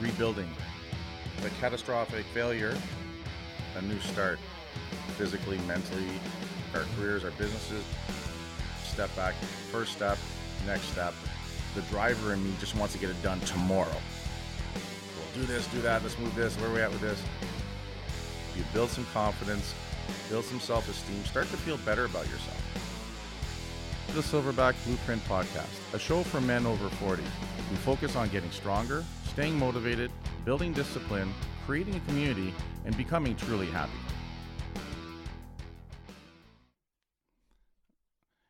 rebuilding. The catastrophic failure, a new start, physically, mentally, our careers, our businesses. Step back, first step, next step. The driver in me just wants to get it done tomorrow. We'll do this, do that, let's move this, where are we at with this? You build some confidence, build some self-esteem, start to feel better about yourself. The Silverback Blueprint Podcast, a show for men over 40 who focus on getting stronger, staying motivated, building discipline, creating a community, and becoming truly happy.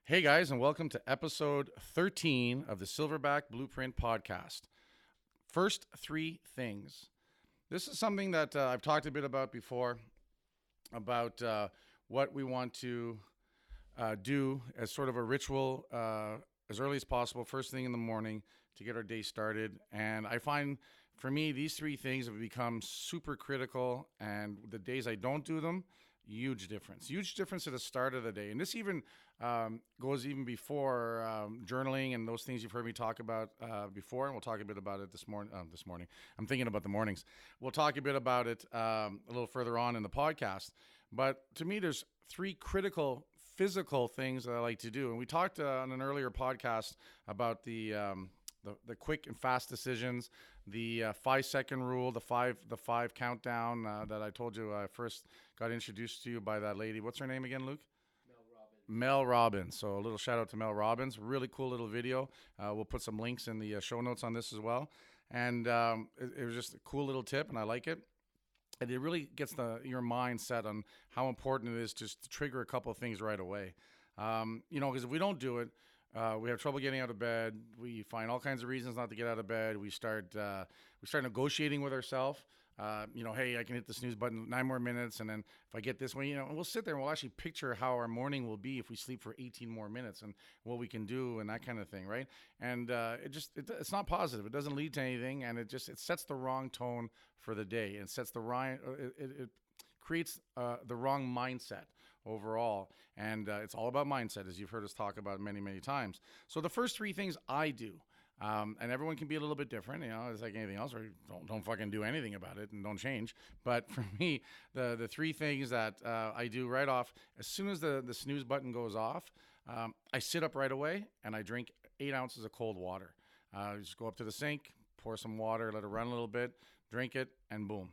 Hey guys, and welcome to episode 13 of the Silverback Blueprint Podcast. First three things. This is something that I've talked a bit about before, about what we want to do as sort of a ritual as early as possible, first thing in the morning to get our day started. And I find for me, these three things have become super critical, and the days I don't do them, huge difference at the start of the day. And this even goes even before journaling and those things you've heard me talk about before, and we'll talk a bit about it this morning. I'm thinking about the mornings. We'll talk a bit about it a little further on in the podcast. But to me, there's three critical physical things that I like to do. And we talked on an earlier podcast about the quick and fast decisions, the 5-second rule, the five countdown that I told you I first got introduced to you by that lady. What's her name again, Luke? Mel Robbins. So a little shout out to Mel Robbins. Really cool little video. We'll put some links in the show notes on this as well. And it was just a cool little tip, and I like it. And it really gets your mind set on how important it is just to trigger a couple of things right away. Because if we don't do it, we have trouble getting out of bed. We find all kinds of reasons not to get out of bed. We start negotiating with ourselves. Hey, I can hit the snooze button 9 more minutes, and then if I get this way, and we'll sit there and we'll actually picture how our morning will be if we sleep for 18 more minutes and what we can do and that kind of thing, right? And it's not positive. It doesn't lead to anything, and it sets the wrong tone for the day. It sets it creates the wrong mindset overall, and it's all about mindset, as you've heard us talk about many, many times. So the first three things I do. And everyone can be a little bit different, it's like anything else, or don't fucking do anything about it and don't change. But for me, the three things that I do right off, as soon as the snooze button goes off, I sit up right away and I drink 8 ounces of cold water. Just go up to the sink, pour some water, let it run a little bit, drink it, and boom.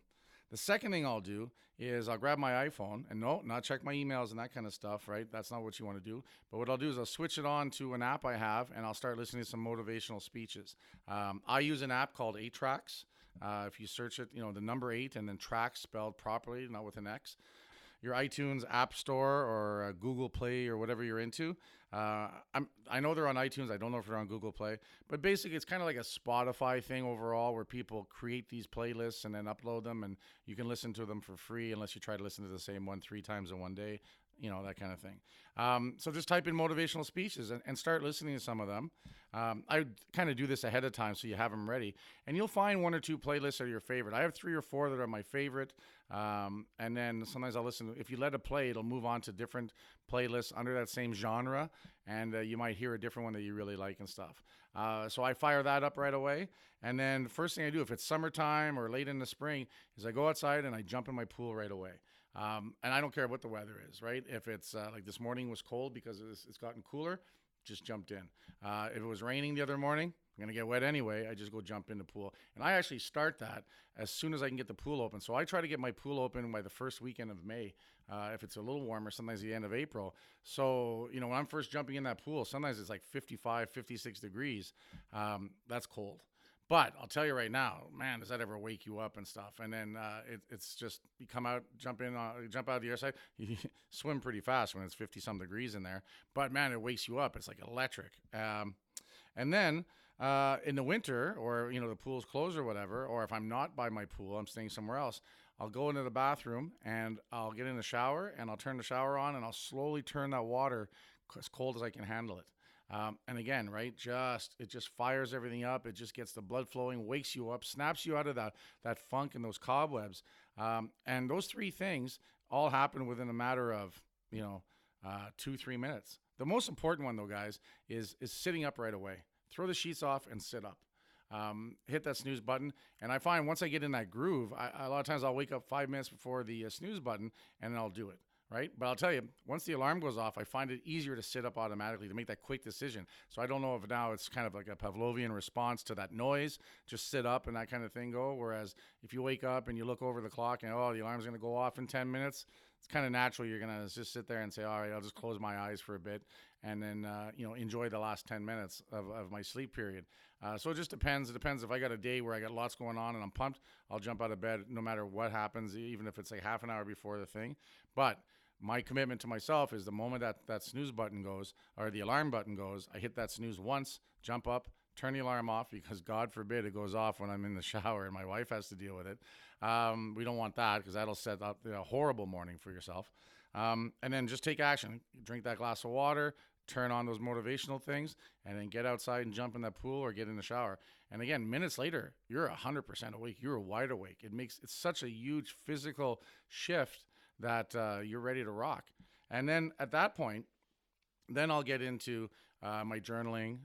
The second thing I'll do is I'll grab my iPhone and not check my emails and that kind of stuff, right? That's not what you want to do. But what I'll do is I'll switch it on to an app I have, and I'll start listening to some motivational speeches. I use an app called 8 Tracks. If you search it, the number 8 and then tracks spelled properly, not with an X. Your iTunes App Store or Google Play or whatever you're into. I know they're on iTunes. I don't know if they're on Google Play. But basically, it's kind of like a Spotify thing overall, where people create these playlists and then upload them, and you can listen to them for free unless you try to listen to the same one 3 times in one day, that kind of thing. So just type in motivational speeches and start listening to some of them. I kind of do this ahead of time so you have them ready. And you'll find 1 or 2 playlists that are your favorite. I have 3 or 4 that are my favorite. And then sometimes I'll listen. If you let it play, it'll move on to different playlists under that same genre. And you might hear a different one that you really like and stuff. So I fire that up right away. And then the first thing I do, if it's summertime or late in the spring, is I go outside and I jump in my pool right away. And I don't care what the weather is, right? If it's like this morning was cold because it's gotten cooler, just jumped in. If it was raining the other morning, I'm going to get wet anyway. I just go jump in the pool. And I actually start that as soon as I can get the pool open. So I try to get my pool open by the first weekend of May. If it's a little warmer, sometimes the end of April. So, when I'm first jumping in that pool, sometimes it's like 55, 56 degrees. That's cold. But I'll tell you right now, man, does that ever wake you up and stuff? And then it's just, you come out, jump out of the air side, you swim pretty fast when it's 50-some degrees in there. But, man, it wakes you up. It's like electric. And then in the winter, or, the pool's closed or whatever, or if I'm not by my pool, I'm staying somewhere else, I'll go into the bathroom and I'll get in the shower and I'll turn the shower on and I'll slowly turn that water as cold as I can handle it. And again, right, it just fires everything up. It just gets the blood flowing, wakes you up, snaps you out of that funk and those cobwebs. And those 3 things all happen within a matter of, 2-3 minutes. The most important one, though, guys, is sitting up right away. Throw the sheets off and sit up. hit that snooze button. And I find once I get in that groove, a lot of times I'll wake up 5 minutes before the snooze button, and then I'll do it. Right. But I'll tell you, once the alarm goes off, I find it easier to sit up automatically to make that quick decision. So I don't know if now it's kind of like a Pavlovian response to that noise, just sit up and that kind of thing go. Whereas if you wake up and you look over the clock and, the alarm's going to go off in 10 minutes, it's kind of natural. You're going to just sit there and say, all right, I'll just close my eyes for a bit and then, enjoy the last 10 minutes of my sleep period. So it just depends. It depends if I got a day where I got lots going on and I'm pumped, I'll jump out of bed no matter what happens, even if it's like half an hour before the thing. But my commitment to myself is the moment that snooze button goes or the alarm button goes, I hit that snooze once, jump up, turn the alarm off because God forbid it goes off when I'm in the shower and my wife has to deal with it. We don't want that because that'll set up a horrible morning for yourself. And then just take action. Drink that glass of water, turn on those motivational things, and then get outside and jump in that pool or get in the shower. And again, minutes later, you're 100% awake. You're wide awake. It's such a huge physical shift that you're ready to rock. And then at that point, then I'll get into my journaling.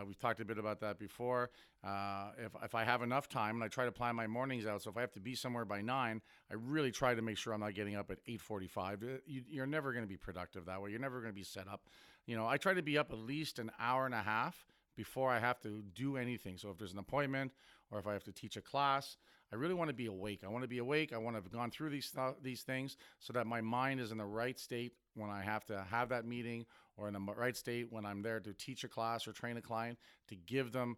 We've talked a bit about that before. If I have enough time, and I try to plan my mornings out, so if I have to be somewhere by 9, I really try to make sure I'm not getting up at 8:45. You're never going to be productive that way. You're never going to be set up. I try to be up at least an hour and a half before I have to do anything. So if there's an appointment or if I have to teach a class, I really want to be awake. I want to be awake. I want to have gone through these things so that my mind is in the right state when I have to have that meeting, or in the right state when I'm there to teach a class or train a client, to give them,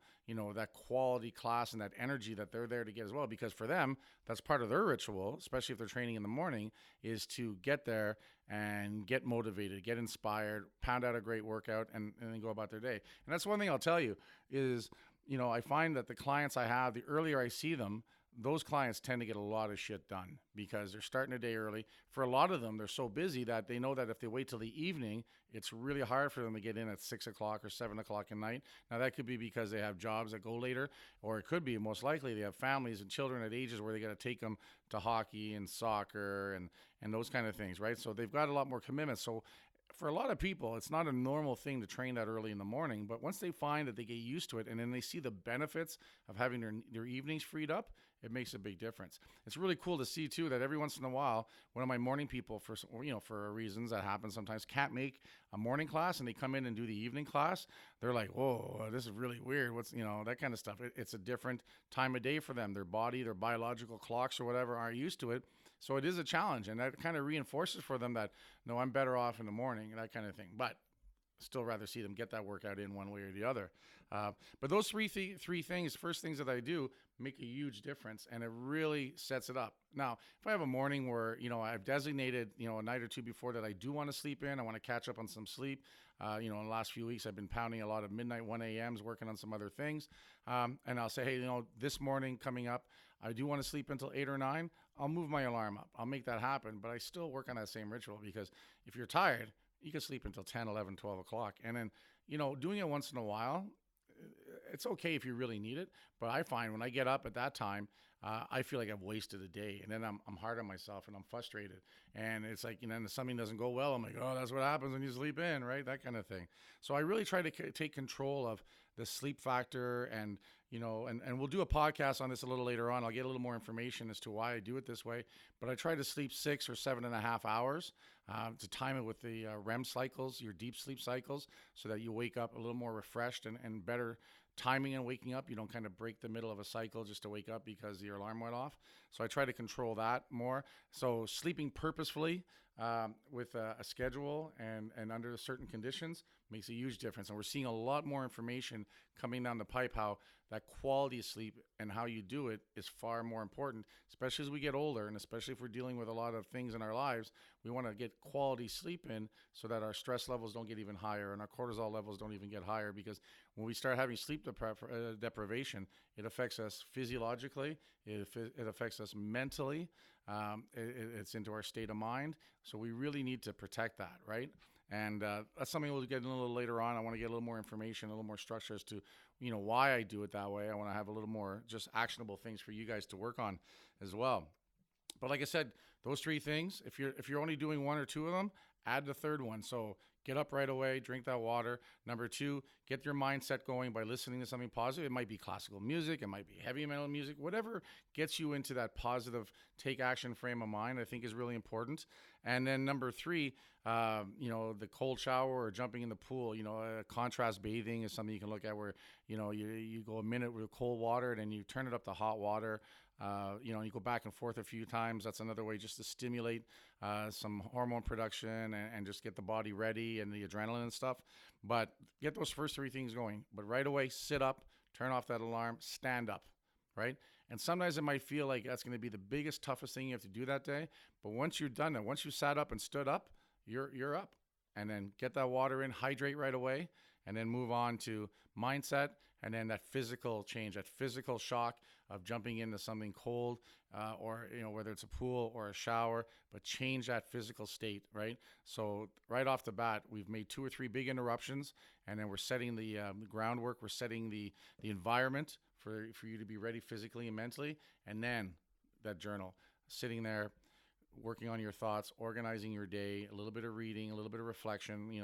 that quality class and that energy that they're there to get as well. Because for them, that's part of their ritual, especially if they're training in the morning, is to get there and get motivated, get inspired, pound out a great workout, and then go about their day. And that's one thing I'll tell you is, I find that the clients I have, the earlier I see them, those clients tend to get a lot of shit done because they're starting a day early. For a lot of them, they're so busy that they know that if they wait till the evening, it's really hard for them to get in at 6 o'clock or 7 o'clock at night. Now, that could be because they have jobs that go later, or it could be, most likely, they have families and children at ages where they got to take them to hockey and soccer and those kind of things, right? So they've got a lot more commitments. So for a lot of people, it's not a normal thing to train that early in the morning, but once they find that they get used to it and then they see the benefits of having their evenings freed up, it makes a big difference. It's really cool to see too that every once in a while, one of my morning people, for reasons that happen sometimes, can't make a morning class and they come in and do the evening class. They're like, whoa, this is really weird. What's, that kind of stuff. It's a different time of day for them. Their body, their biological clocks or whatever aren't used to it. So it is a challenge, and that kind of reinforces for them that, no, I'm better off in the morning, and that kind of thing. But still rather see them get that workout in one way or the other. But those three things, first things that I do, make a huge difference, and it really sets it up. Now, if I have a morning where, I've designated, a night or two before that I do want to sleep in, I want to catch up on some sleep. In the last few weeks, I've been pounding a lot of midnight 1 a.m.s, working on some other things. And I'll say, hey, this morning coming up, I do want to sleep until 8 or 9. I'll move my alarm up. I'll make that happen, but I still work on that same ritual because if you're tired, you can sleep until 10, 11, 12 o'clock. And then, doing it once in a while, it's okay if you really need it. But I find when I get up at that time, I feel like I've wasted a day. And then I'm hard on myself and I'm frustrated. And it's like, then something doesn't go well. I'm like, oh, that's what happens when you sleep in, right? That kind of thing. So I really try to take control of the sleep factor and, and we'll do a podcast on this a little later on. I'll get a little more information as to why I do it this way. But I try to sleep 6 or 7.5 hours to time it with the REM cycles, your deep sleep cycles, so that you wake up a little more refreshed and better timing and waking up. You don't kind of break the middle of a cycle just to wake up because your alarm went off. So I try to control that more. So sleeping purposefully with a schedule and under certain conditions makes a huge difference. And we're seeing a lot more information coming down the pipe, how that quality of sleep and how you do it is far more important, especially as we get older, and especially if we're dealing with a lot of things in our lives. We want to get quality sleep in so that our stress levels don't get even higher and our cortisol levels don't even get higher, because when we start having sleep deprivation, it affects us physiologically, it affects us mentally, it's into our state of mind. So we really need to protect that, right? And that's something we'll get in a little later on. I want to get a little more information, a little more structure as to, why I do it that way. I want to have a little more just actionable things for you guys to work on as well. But like I said, those 3 things, if you're only doing 1 or 2 of them, add the third one. So get up right away, drink that water. Number two, get your mindset going by listening to something positive. It might be classical music, it might be heavy metal music, whatever gets you into that positive take action frame of mind, I think is really important. And then number three, the cold shower or jumping in the pool, contrast bathing is something you can look at where, you go a minute with cold water and then you turn it up to hot water. You go back and forth a few times. That's another way just to stimulate some hormone production and just get the body ready and the adrenaline and stuff. But get those first three things going. But right away, sit up, turn off that alarm, stand up, right? And sometimes it might feel like that's going to be the biggest, toughest thing you have to do that day. But once you've done it, once you sat up and stood up, you're up. And then get that water in, hydrate right away, and then move on to mindset, and then that physical change, that physical shock of jumping into something cold, or whether it's a pool or a shower, but change that physical state, right? So right off the bat, we've made 2 or 3 big interruptions, and then we're setting the groundwork, we're setting the environment for you to be ready physically and mentally, and then that journal, sitting there, working on your thoughts, organizing your day, a little bit of reading, a little bit of reflection,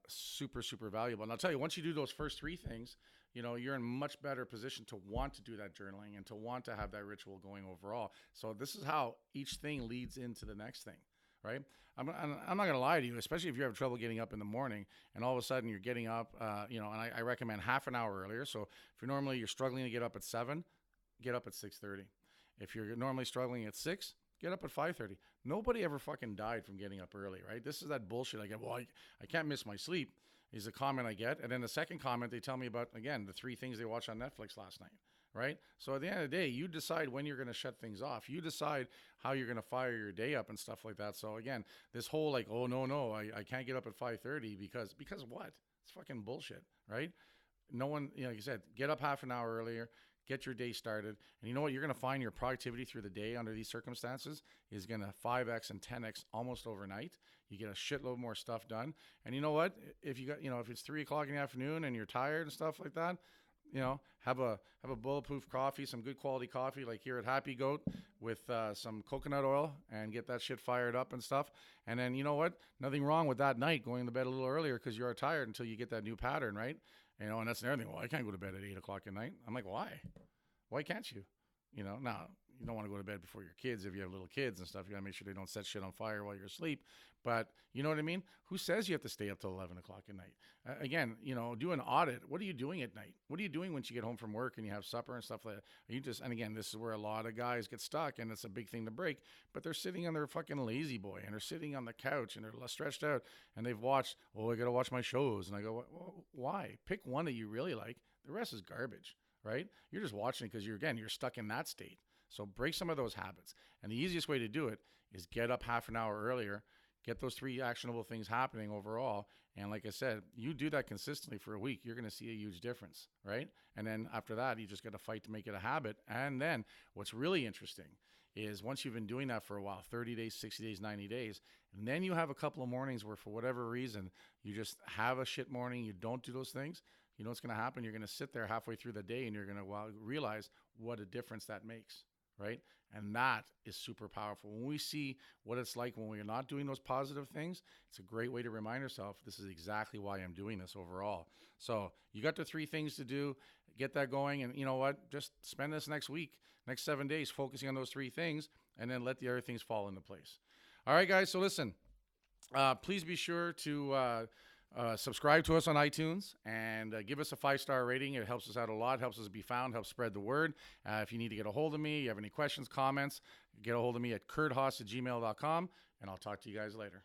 super, super valuable. And I'll tell you, once you do those first 3 things, you're in much better position to want to do that journaling and to want to have that ritual going overall. So this is how each thing leads into the next thing, right? I'm not going to lie to you, especially if you have trouble getting up in the morning and all of a sudden you're getting up, and I recommend half an hour earlier. So if you're struggling to get up at 7, get up at 6:30. If you're normally struggling at 6, get up at 5:30. Nobody ever fucking died from getting up early, right? This is that bullshit. I get, I can't miss my sleep is a comment I get. And then the second comment, they tell me about, again, the 3 things they watched on Netflix last night, right? So at the end of the day, you decide when you're going to shut things off. You decide how you're going to fire your day up and stuff like that. So again, this whole like, oh, no, I can't get up at 5:30 because what? It's fucking bullshit, right? No one, like you said, get up half an hour earlier. Get your day started. And you know what? You're going to find your productivity through the day under these circumstances is going to 5x and 10x almost overnight. You get a shitload more stuff done. And you know what? If you got, if it's 3 o'clock in the afternoon and you're tired and stuff like that, have a bulletproof coffee, some good quality coffee like here at Happy Goat with some coconut oil and get that shit fired up and stuff. And then you know what? Nothing wrong with that night going to bed a little earlier because you're tired until you get that new pattern, right? And that's another thing. Well, I can't go to bed at 8 o'clock at night. I'm like, why? Why can't you? Now, you don't want to go to bed before your kids if you have little kids and stuff. You got to make sure they don't set shit on fire while you're asleep. But you know what I mean? Who says you have to stay up till 11 o'clock at night? Again, do an audit. What are you doing at night? What are you doing once you get home from work and you have supper and stuff like that? And again, this is where a lot of guys get stuck, and it's a big thing to break. But they're sitting on their fucking lazy boy, and they're sitting on the couch, and they're stretched out, and they've watched, I got to watch my shows. And I go, well, why? Pick one that you really like. The rest is garbage, right? You're just watching because you're stuck in that state. So break some of those habits. And the easiest way to do it is get up half an hour earlier, get those 3 actionable things happening overall. And like I said, you do that consistently for a week, you're going to see a huge difference, right? And then after that, you just got to fight to make it a habit. And then what's really interesting is once you've been doing that for a while, 30 days, 60 days, 90 days, and then you have a couple of mornings where for whatever reason, you just have a shit morning, you don't do those things, you know what's going to happen? You're going to sit there halfway through the day and you're going to realize what a difference that makes, right? And that is super powerful. When we see what it's like when we're not doing those positive things, it's a great way to remind ourselves, this is exactly why I'm doing this overall. So you got the 3 things to do, get that going. And you know what? Just spend this next 7 days focusing on those 3 things, and then let the other things fall into place. All right, guys. So listen, please be sure to subscribe to us on iTunes and give us a 5-star rating. It helps us out a lot, helps us be found, helps spread the word. If you need to get a hold of me, you have any questions, comments, get a hold of me at kurthaas@gmail.com, and I'll talk to you guys later.